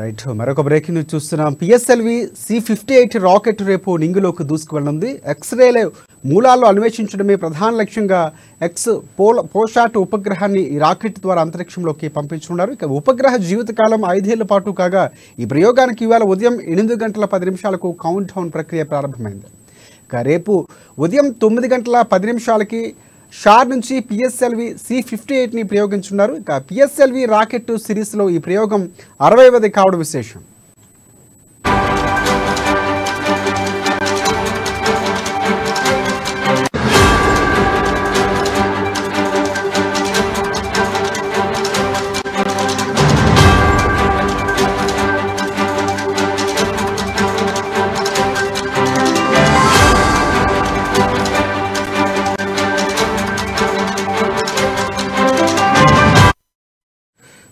Right మరొక breaking news చూస్తున్నాం. PSLV C-58 rocket రేపు నింగిలోకి దూసుకువెళ్లనుంది. ఎక్స్రేల మూలాల్లో అన్వేషించడమే ప్రధాన లక్ష్యంగా పోషాట్ ఉపగ్రహాన్ని ఈ రాకెట్ ద్వారా అంతరిక్షంలోకి పంపించనున్నారు. ఇక ఉపగ్రహ జీవితకాలం 5 ఏళ్ల పాటు కాగా ఈ ప్రయోగానికి ఇవాళ ఉదయం 8 గంటల 10 నిమిషాలకు కౌంట్ డౌన్ ప్రక్రియ ప్రారంభమైంది. ఇక రేపు ఉదయం 9 గంటల 10 నిమిషాలకి షార్ నుంచి పిఎస్ఎల్వి C-58ని ప్రయోగించున్నారు. ఇక పిఎస్ఎల్వి రాకెట్ సిరీస్లో ఈ ప్రయోగం 60వది కావడం విశేషం.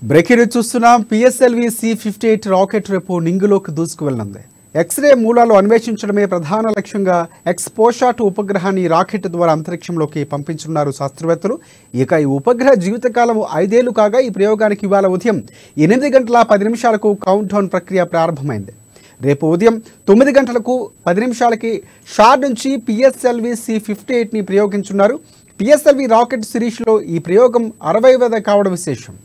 బ్రేకింగ్ న్యూస్ చూస్తున్నాం. పిఎస్ఎల్వి C-58 రాకెట్ రేపు నింగిలోకి దూసుకువెళ్లనుంది. ఎక్స్రే మూలాలు అన్వేషించడమే ప్రధాన లక్ష్యంగా పోషాట్ ఉపగ్రహాన్ని రాకెట్ ద్వారా అంతరిక్షంలోకి పంపించనున్నారు శాస్త్రవేత్తలు. ఇక ఈ ఉపగ్రహ జీవితకాలం 5 ఏళ్లు కాగా ఈ ప్రయోగానికి ఇవాళ ఉదయం 8 గంటల 10 నిమిషాలకు కౌంట్ డౌన్ ప్రక్రియ ప్రారంభమైంది. రేపు ఉదయం 9 గంటలకు 10 నిమిషాలకి షార్ నుంచి పిఎస్ఎల్వి C-58ని ప్రయోగించున్నారు. పిఎస్ఎల్వి రాకెట్ సిరీస్లో ఈ ప్రయోగం 60వది కావడం విశేషం.